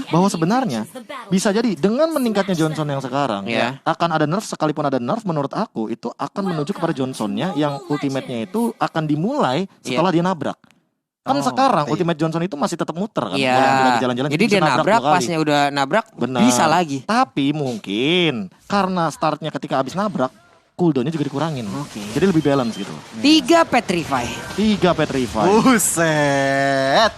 bahwa sebenarnya bisa jadi dengan meningkatnya Johnson yang sekarang akan ada nerf, sekalipun ada nerf menurut aku itu akan menuju kepada Johnsonnya yang ultimate-nya itu akan dimulai setelah dia nabrak. Kan sekarang Ultimate Johnson itu masih tetap muter kan. Iya. Jalan-jalan jadi dia nabrak pasnya udah nabrak bisa lagi. Tapi mungkin karena startnya ketika abis nabrak cooldownnya juga dikurangin. Jadi lebih balance gitu. 3 Petrify. Buset.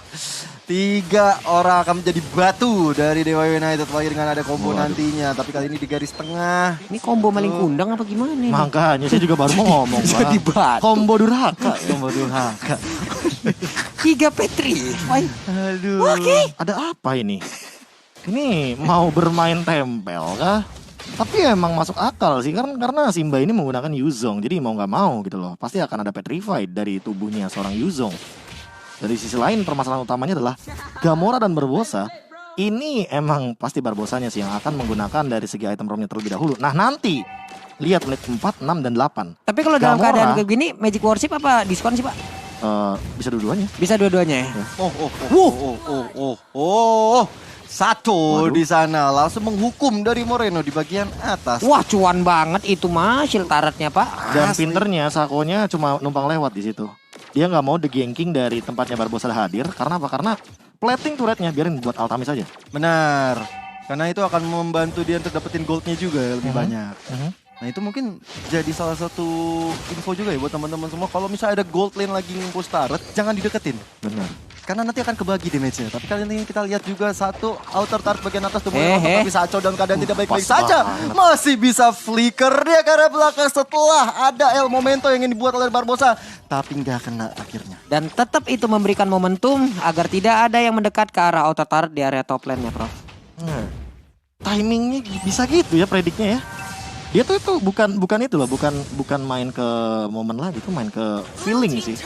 3 orang akan menjadi batu dari Dewa United lagi dengan ada combo nantinya. Tapi kali ini di garis tengah. Ini combo maling kundang apa gimana nih? Makanya saya juga baru mau ngomong jadi batu. Combo durhaka. 3 Petrify. Aduh. Ada apa ini? Ini mau bermain tempel kah? Tapi emang masuk akal sih karena Simba ini menggunakan Yuzong. Jadi mau gak mau gitu loh. Pasti akan ada Petrified dari tubuhnya seorang Yuzong. Dari sisi lain permasalahan utamanya adalah Gamora dan Barbosa. Ini emang pasti Barbosanya sih yang akan menggunakan dari segi item romnya terlebih dahulu. Nah nanti lihat menit 4, 6, dan 8. Tapi kalau dalam keadaan kayak gini Magic Worship apa diskon sih Pak? Bisa dua-duanya. Bisa dua-duanya ya. Satu di sana langsung menghukum dari Moreno di bagian atas. Wah cuan banget itu mah shield turretnya Pak. Dan pinternya Sakonya cuma numpang lewat di situ. Dia nggak mau ganking dari tempatnya Barbosa hadir. Karena apa? Karena plating turretnya biarin buat Altamis aja. Benar. Karena itu akan membantu dia untuk dapetin goldnya juga lebih banyak. Nah itu mungkin jadi salah satu info juga ya buat teman-teman semua. Kalau misalnya ada gold lane lagi ngimpus turret, jangan dideketin. Benar. Karena nanti akan kebagi damage-nya. Tapi kali ini kita lihat juga satu outer turret bagian atas tuh tapi Sacho dalam keadaan tidak baik-baik saja. Masih bisa flicker dia karena belakang setelah ada El Momento yang ingin dibuat oleh Barbosa. Tapi nggak kena akhirnya. Dan tetap itu memberikan momentum agar tidak ada yang mendekat ke arah outer turret di area top lane-nya Prof. Timingnya bisa gitu ya prediknya ya. Dia tuh itu bukan itu loh, bukan main ke momen lagi, tuh main ke feeling sih.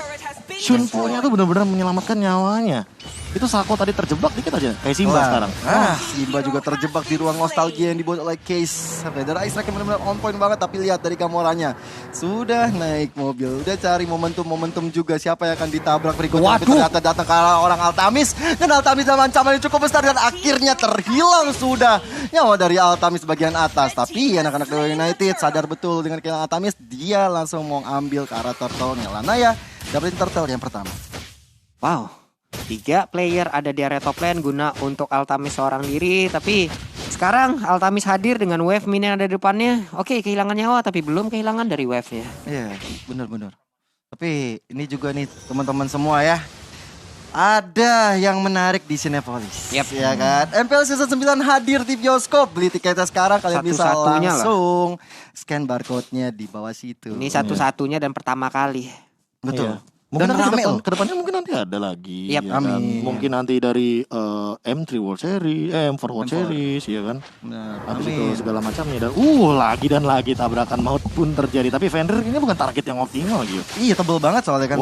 Shunpo-nya tuh benar-benar menyelamatkan nyawanya. Itu Sako tadi terjebak dikit aja, kayak Simba sekarang. Simba juga terjebak di ruang nostalgia yang dibuat oleh Case. Feather Ice Strike benar-benar on point banget, tapi lihat dari Gamoranya. Sudah naik mobil, udah cari momentum juga siapa yang akan ditabrak berikutnya. Tapi ternyata datang ke arah orang Altamis. Dan Altamis dalam ancaman yang cukup besar dan akhirnya terhilang sudah nyawa dari Altamis bagian atas. Tapi anak-anak Dewa United sadar betul dengan kehilangan Altamis, dia langsung mau ambil ke arah turtle-nya. Lanaya dapetin turtle yang pertama. Wow. 3 player ada di area top lane guna untuk Altamis seorang diri. Tapi sekarang Altamis hadir dengan wave minion yang ada di depannya. Oke, kehilangan nyawa tapi belum kehilangan dari wave-nya. Iya, benar. Tapi ini juga nih teman-teman semua ya. Ada yang menarik di Cinepolis. Ya kan? MPL Season 9 hadir di bioskop. Beli tiketnya sekarang kalian bisa langsung scan barcode-nya di bawah situ. Ini satu-satunya dan pertama kali. Betul. Mungkin nanti kedepannya mungkin nanti ada lagi. Yep. Ya kan? Mungkin nanti dari M3 World Series, M4 World Series, ya kan. Habis itu segala macamnya dan lagi tabrakan maut pun terjadi. Tapi Fender ini bukan target yang optimal gitu. Iya, tebel banget soalnya kan.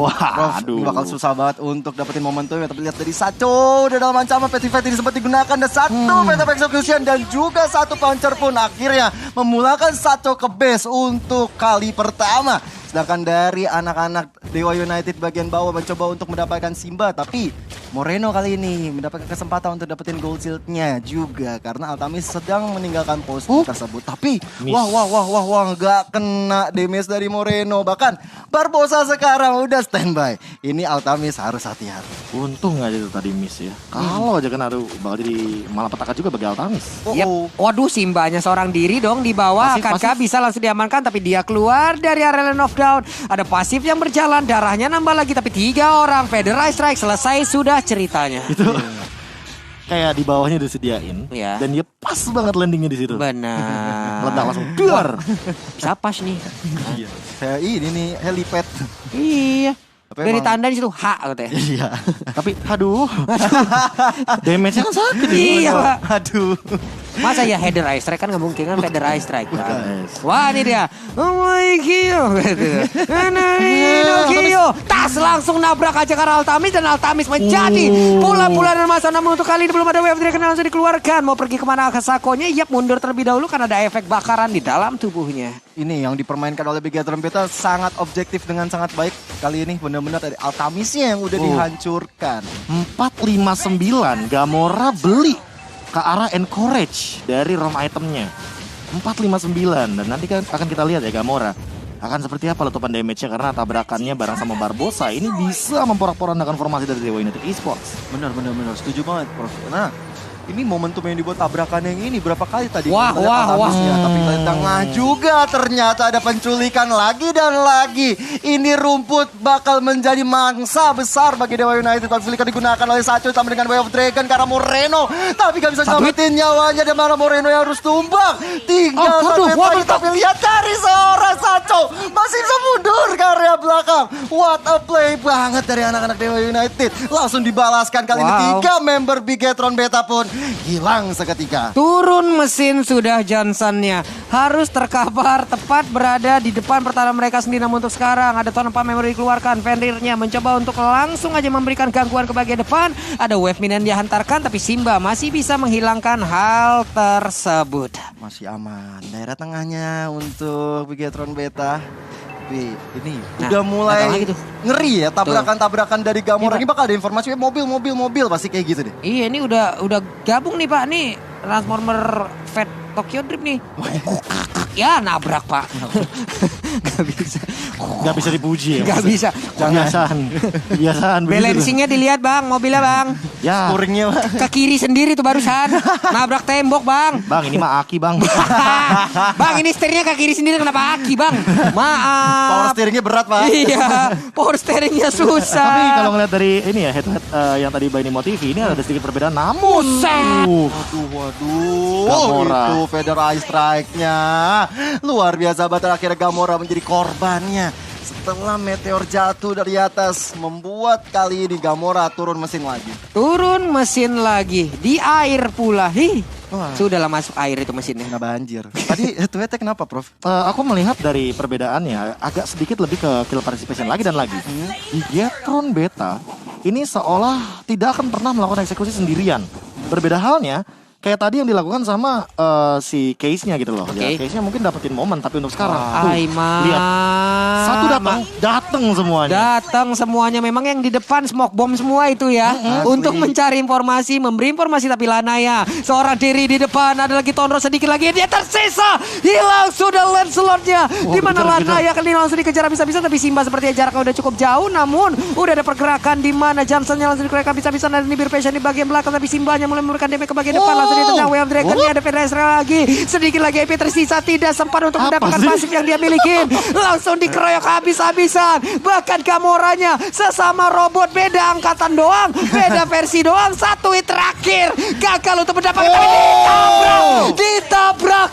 Ini bakal susah banget untuk dapetin momentumnya. Tapi lihat dari Sacho udah dalam ancaman, Petrified ini sempat digunakan dan satu Phantom Execution dan juga satu Puncher pun akhirnya memulakan Sacho ke base untuk kali pertama. Sedangkan dari anak-anak Dewa United bagian bawah mencoba untuk mendapatkan Simba. Tapi Moreno kali ini mendapatkan kesempatan untuk dapetin gold shield-nya juga. Karena Altamis sedang meninggalkan pos tersebut. Tapi gak kena damage dari Moreno. Bahkan Barbosa sekarang udah standby. Ini Altamis harus hati-hati. Untung aja itu tadi miss ya. Kalau aja kena bakal jadi malapetaka juga bagi Altamis. Waduh, Simbanya seorang diri dong di bawah. Akankah bisa langsung diamankan tapi dia keluar dari area lane of down. Ada pasif yang berjalan, darahnya nambah lagi tapi 3 orang. Feather Ice Strike selesai sudah ceritanya. Itu kayak di bawahnya disediain dan dia pas banget landingnya di situ. Benar. Ledak langsung duar. Bisa pas nih. Kayak ini nih helipad. Iya. Dari tanda di situ H katanya. Iya. Tapi aduh. Damage-nya kan sakit. Iya, Pak. Aduh. Masa ya Heather Ice Strike kan nggak mungkin kan Feather Ice Strike kan. Wah ini dia. Oh my god. Tas langsung nabrak aja ke Altamis dan Altamis menjadi bulan-bulanan masa. Namun untuk kali ini belum ada wave dari kenal langsung dikeluarkan. Mau pergi kemana ke Sakonya? Yap, mundur terlebih dahulu karena ada efek bakaran di dalam tubuhnya. Ini yang dipermainkan oleh Big Trompeta sangat objektif dengan sangat baik. Kali ini benar-benar dari Altamisnya yang udah dihancurkan. 459 Gamora beli ke arah encourage dari ROM itemnya. 459 dan nanti kan akan kita lihat ya Gamora akan seperti apa letupan damage-nya karena tabrakannya bareng sama Barbosa ini bisa memporak-porandakan formasi dari Dewa United Esports. Benar, setuju banget, Prof. Nah, ini momentum yang dibuat tabrakan yang ini berapa kali tadi? Wah. Tapi di tengah juga ternyata ada penculikan lagi dan lagi. Ini rumput bakal menjadi mangsa besar bagi Dewa United. Penculikan digunakan oleh Sacho sama dengan Way of Dragon karena Moreno. Tapi gak bisa nyelamatin nyawanya dan malah Moreno yang harus tumbang. Tinggal satu lagi tapi lihat dari seorang Sacho masih bisa mundur ke area belakang. What a play banget dari anak-anak Dewa United. Langsung dibalaskan kali ini 3 member Bigetron Beta pun hilang seketika. Turun mesin sudah Johnsonnya. Harus terkabar tepat berada di depan pertahanan mereka sendiri. Namun untuk sekarang ada tanpa memori dikeluarkan. Fenrirnya mencoba untuk langsung aja memberikan gangguan ke bagian depan. Ada wave minion dihantarkan tapi Simba masih bisa menghilangkan hal tersebut. Masih aman. Daerah tengahnya untuk Bigetron Beta. Tapi ini udah mulai ngeri ya tabrakan-tabrakan dari Gamora. Ini bakal ada informasi mobil pasti kayak gitu deh. Iya, ini udah gabung nih Pak. Nih Transformer Fat Tokyo Drift nih. Ya nabrak Pak. Gak bisa dipuji ya. Gak bisa. Kebiasaan. Balancingnya dilihat Bang, mobilnya Bang. Ya. Scoringnya Bang. Ke kiri sendiri tuh barusan. Nabrak tembok Bang. Bang ini mah aki Bang. Bang ini setirnya ke kiri sendiri kenapa aki Bang? Maaf. Power steeringnya berat Pak. Iya, power steeringnya susah. Tapi kalau ngeliat dari ini ya head-to-head yang tadi by Nemo TV ini ada sedikit perbedaan. Namun Waduh. Gamora. Itu Feather Eye Strike-nya. Luar biasa banget akhirnya Gamora menjadi korbannya. Setelah meteor jatuh dari atas membuat kali ini Gamora turun mesin lagi. Turun mesin lagi di air pula. Sudahlah masuk air itu mesinnya. Nggak banjir. Tadi head-to-headnya kenapa Prof? Aku melihat dari perbedaannya agak sedikit lebih ke kill participation lagi dan lagi. Bigetron Beta ini seolah tidak akan pernah melakukan eksekusi sendirian. Berbeda halnya kayak tadi yang dilakukan sama si case-nya gitu loh. Ya, case-nya mungkin dapetin momen tapi untuk sekarang lihat. Satu datang semuanya. Datang semuanya memang yang di depan smoke bomb semua itu ya. Untuk mencari informasi, memberi informasi tapi Lanaya. Seorang diri di depan, ada lagi Tonro sedikit lagi dia tersisa. Hilang sudah Lancelot-nya. Di mana Lanaya kali ini langsung dikejar bisa-bisa tapi Simba sepertinya jaraknya udah cukup jauh namun udah ada pergerakan di mana Johnson-nya langsung dikeluarkan bisa-bisa dan ini Passion di bagian belakang tapi Simbanya mulai memberikan damage ke bagian depan langsung ditendang Way of Dragon ada Federer lagi. Sedikit lagi EP tersisa tidak sempat untuk mendapatkan pasif yang dia miliki. Langsung dikeroyok habis-habisan. Bahkan Gamoranya sesama robot beda angkatan doang, beda versi doang. Satu hit terakhir gagal untuk mendapatkan ditabrak.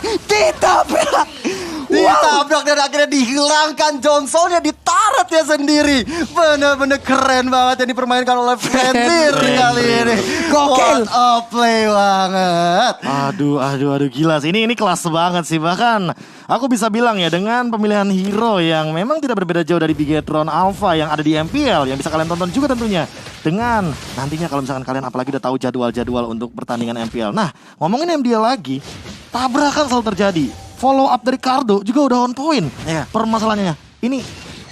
Ditabrak dan akhirnya dihilangkan Johnsonnya ditarat ya sendiri. Bener-bener keren banget yang dipermainkan oleh Fenrir kali ini. Gokil. What a play banget. Aduh gila sih. Ini kelas banget sih. Bahkan aku bisa bilang ya dengan pemilihan hero yang memang tidak berbeda jauh dari Bigetron Alpha yang ada di MPL yang bisa kalian tonton juga tentunya. Dengan nantinya kalau misalkan kalian apalagi udah tahu jadwal-jadwal untuk pertandingan MPL. Nah, ngomongin MDL lagi, tabrakan selalu terjadi. Follow up dari Cardo juga udah on point. Permasalahannya ini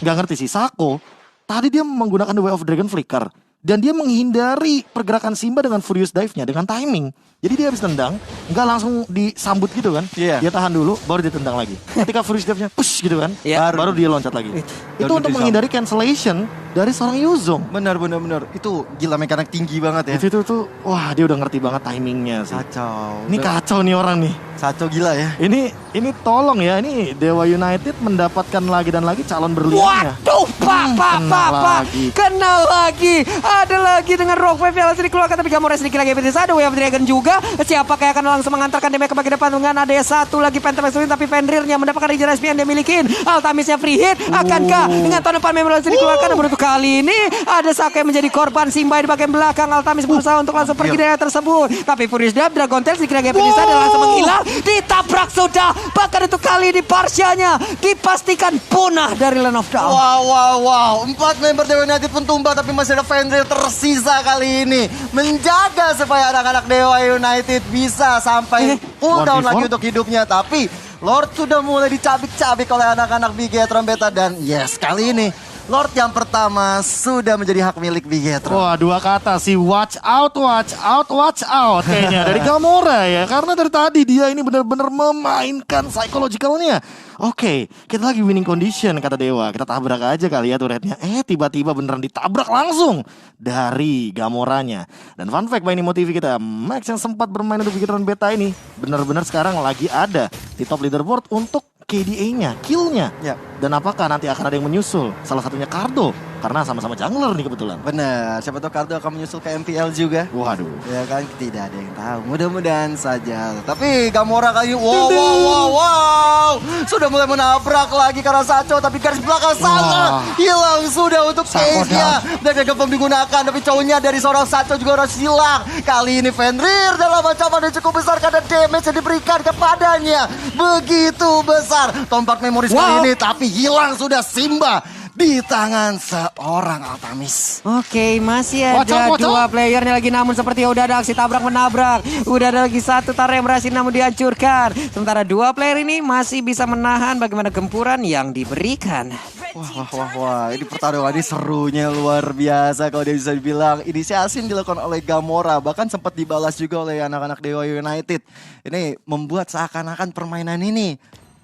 nggak ngerti sih Sako. Tadi dia menggunakan The Way of Dragon Flicker dan dia menghindari pergerakan Simba dengan Furious Dive-nya dengan timing. Jadi dia habis tendang, nggak langsung disambut gitu kan. Dia tahan dulu, baru dia tendang lagi. Ketika Furious Dive-nya push gitu kan, baru dia loncat lagi. Itu untuk menghindari cancellation dari seorang Yuzong. Benar. Itu gila mekanik tinggi banget ya. Itu tuh, wah dia udah ngerti banget timingnya sih. Kacau. Ini kacau nih orang nih. Kacau gila ya. Ini tolong ya, ini Dewa United mendapatkan lagi dan lagi calon berliannya. Waduh, Pak. Kena lagi. Ada lagi dengan Rock Wave yang langsung dikeluarkan tapi Gamora sedikit lagi ada Way of Dragon juga. Siapakah yang akan langsung mengantarkan damage ke bagian depan dengan ada satu lagi Phantom Exodus tapi Fenrirnya mendapatkan regenerasi yang dia milikin. Altamisnya free hit. Akankah dengan tahun depan memang langsung dikeluarkan dan kali ini ada Sake menjadi korban Simba di bagian belakang. Altamis berusaha untuk langsung pergi dari tersebut. Tapi Furious Dive, Dragon Tail sedikit lagi bisa dan langsung menghilang. Ditabrak sudah. Bahkan itu kali ini Parsianya dipastikan punah dari Land of Dawn. Wow. 4 member Dewa United pun tumbang tapi masih ada Fenrir tersisa kali ini. Menjaga supaya anak-anak Dewa United bisa sampai cooldown lagi untuk hidupnya. Tapi Lord sudah mulai dicabik-cabik oleh anak-anak Bigetron Beta dan yes kali ini Lord yang pertama sudah menjadi hak milik Bigetron. Wah, dua kata sih, watch out, watch out, watch out kayaknya dari Gamora ya. Karena dari tadi dia ini benar-benar memainkan psychologicalnya. Oke, kita lagi winning condition kata Dewa. Kita tabrak aja kali ya turretnya. Tiba-tiba beneran ditabrak langsung dari Gamoranya. Dan fun fact by Nimo TV kita, Max yang sempat bermain untuk Bigetron Beta ini benar-benar sekarang lagi ada di top leaderboard untuk KDA-nya, kill-nya. Ya. Dan apakah nanti akan ada yang menyusul? Salah satunya Cardo, karena sama-sama jungler nih kebetulan. Benar, siapa tahu Cardo akan menyusul ke MPL juga. Waduh. Ya kan, tidak ada yang tahu. Mudah-mudahan saja. Tapi Gamora kali ini, wow. Sudah mulai menabrak lagi karena Sacho. Tapi garis belakang sana hilang sudah untuk case-nya. Dan gagal digunakan. Tapi cowoknya dari seorang Sacho juga harus hilang. Kali ini Fenrir dalam ancaman yang cukup besar karena damage yang diberikan kepadanya begitu besar. Tompak memoris kali ini, tapi hilang sudah Simba di tangan seorang Altamis. Oke, masih ada dua playernya lagi, namun seperti udah ada aksi tabrak menabrak. Udah ada lagi satu Tara yang berhasil namun dihancurkan. Sementara dua player ini masih bisa menahan bagaimana gempuran yang diberikan. Wah, ini pertarungan ini serunya luar biasa kalau dia bisa dibilang. Inisiasi yang dilakukan oleh Gamora bahkan sempat dibalas juga oleh anak-anak Dewa United. Ini membuat seakan-akan permainan ini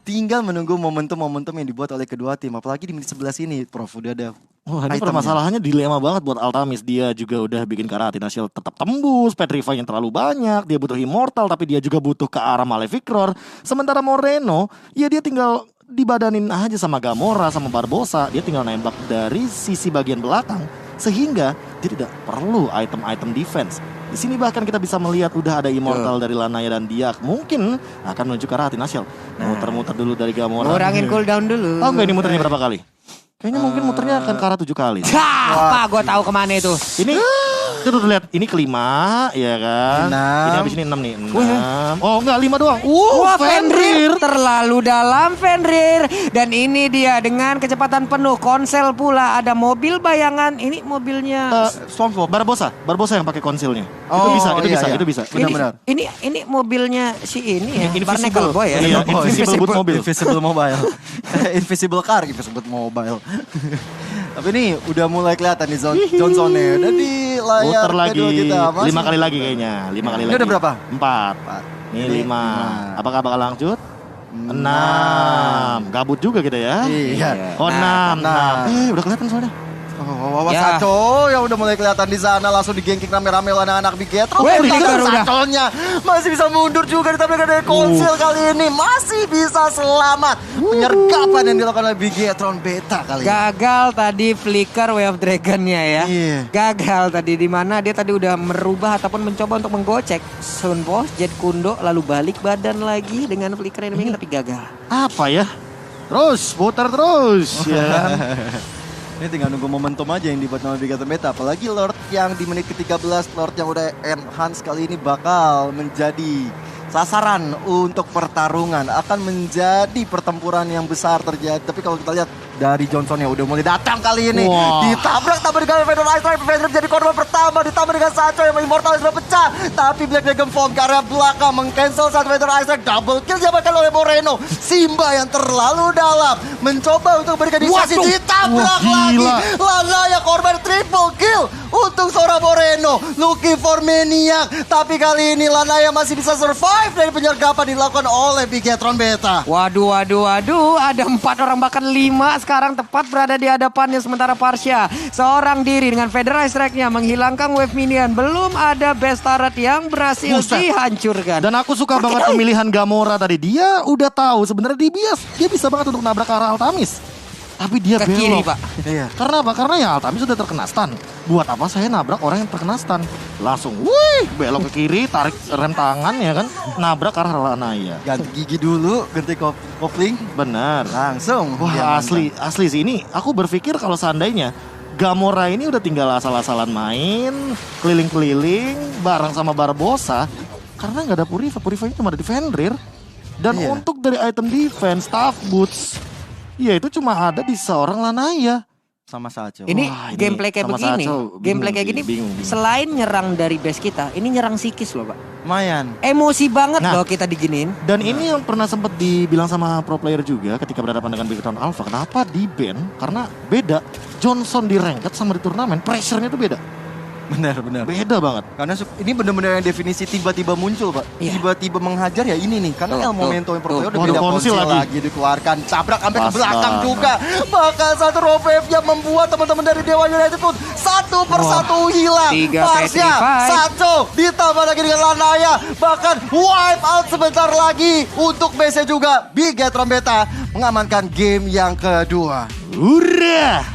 tinggal menunggu momentum-momentum yang dibuat oleh kedua tim. Apalagi di menit 11 ini, Prof, udah ada. Wah, ini permasalahannya dilema banget buat Altamis. Dia juga udah bikin Karatina Shield tetap tembus, Petrify yang terlalu banyak, dia butuh Immortal tapi dia juga butuh ke arah Malefic Roar. Sementara Moreno, ya dia tinggal dibadanin aja sama Gamora, sama Barbosa. Dia tinggal nembak dari sisi bagian belakang sehingga dia tidak perlu item-item defense. Di sini bahkan kita bisa melihat udah ada Immortal dari Lanaya dan dia mungkin akan menuju ke arah Athena Shield. Muter-muter dulu dari Gamora. Kurangin cooldown dulu. Oh enggak, ini muternya berapa kali? Kayaknya mungkin muternya akan ke arah 7 kali. Apa gue tahu kemana itu. Ini tuh lihat, ini kelima ya kan. 6. Ini habis ini 6 nih. 6. Oh enggak, 5 doang. Wah, Fenrir terlalu dalam Fenrir. Dan ini dia dengan kecepatan penuh. Konsel pula, ada mobil bayangan. Ini mobilnya Stormfall. Barbosa yang pakai konsilnya. Oh, itu bisa. Benar-benar. Ini mobilnya si ini ya. Invisible. Barnacle Boy ya. Iya, Invisible Boot Mobile. Invisible Mobile. Invisible Car, Invisible Mobile. Tapi ini udah mulai kelihatan nih Johnson-nya. Udah di layar Muter lagi kedua kita. 5 kali lagi kayaknya. 5 kali Ini lagi. udah berapa? 4. Ini 5. Apakah bakal lanjut? 6. Gabut juga kita ya. Iya. Oh 6. Udah kelihatan soalnya. Ya. Sacho yang udah mulai kelihatan di sana langsung digengking rame-rame oleh anak-anak Bigetron. Sachonya masih bisa mundur juga ditabrak dari konsil kali ini. Masih bisa selamat. Penyergapan yang dilakukan oleh Bigetron Beta kali ini. Gagal tadi flicker Way of Dragon-nya ya. Iya. Gagal tadi di mana dia tadi udah merubah ataupun mencoba untuk menggocek Sunboss, Jet Kundo lalu balik badan lagi dengan flicker yang tapi gagal. Apa ya? Terus putar terus ya. Ini tinggal nunggu momentum aja yang dibuat sama Bigetron Beta. Apalagi Lord yang di menit ke-13, Lord yang udah enhance kali ini bakal menjadi sasaran untuk pertarungan. Akan menjadi pertempuran yang besar terjadi. Tapi kalau kita lihat dari Johnson yang udah mulai datang kali ini. Ditabrak dengan Fenrir Ice Strike. Fenrir jadi korban pertama. Ditambah dengan Sacho yang Immortal sudah pecah. Tapi Black Dragon Form ke area belakang meng-cancel saat Fenrir Ice Strike. Double kill diamankan oleh Moreno. Simba yang terlalu dalam mencoba untuk berikan inisiasi. Ditabrak lagi. Lanaya korban triple kill untuk seorang Moreno. Looking for Maniac. Tapi kali ini Lanaya masih bisa survive dari penyergapan dilakukan oleh Bigetron Beta. Waduh. Ada 4 orang bahkan 5 sekarang tepat berada di hadapannya. Sementara Parsha seorang diri dengan Federal Strike-nya menghilangkan wave minion. Belum ada best turret yang berhasil dihancurkan. Dan aku suka banget pemilihan Gamora tadi. Dia udah tahu sebenarnya dia bisa banget untuk nabrak ke arah Altamis. Tapi dia ke belok. kiri, Pak. Iya. Karena apa? Karena ya Altamis sudah terkena stun. Buat apa saya nabrak orang yang terkena stun? Langsung, belok ke kiri, tarik rem tangan ya kan, nabrak ke arah Lanaya. Ganti gigi dulu, ganti kopling. Benar. Langsung. Wah, asli sih ini. Aku berpikir kalau seandainya Gamora ini udah tinggal asal-asalan main, keliling-keliling bareng sama Barbosa, karena nggak ada Purify cuma ada di Fenrir. Dan untuk dari item defense, staff boots, ya itu cuma ada di seorang Lanaya. Sama Sacho. Ini Wah, ini gameplay kayak sama begini. Sacho, Gameplay bingung kayak sih, gini bingung. selain nyerang dari base kita, ini nyerang psikis loh, Pak. Lumayan. Emosi banget Nah. loh kita diginiin. Dan ini yang pernah sempat dibilang sama pro player juga ketika berhadapan dengan Big Town Alpha. Kenapa di ban? Karena beda. Johnson di ranked sama di turnamen, pressure-nya tuh beda. Benar. Beda banget. Karena ini benar-benar yang definisi tiba-tiba muncul, Pak. Iya. Tiba-tiba menghajar ya ini nih. Karena Tuh, El Momento yang pro player udah Waduh, beda konsil konsil lagi. lagi dikeluarkan. Cabrak sampai ke Pas belakang banget. juga. Bahkan satu Rovef yang membuat teman-teman dari Dewa United pun satu persatu hilang. 3 Marsnya, petrified. Sacho ditambah lagi dengan Lanaya. Bahkan wipe out sebentar lagi untuk base juga. Big Trombeta mengamankan game yang kedua. Hurrah!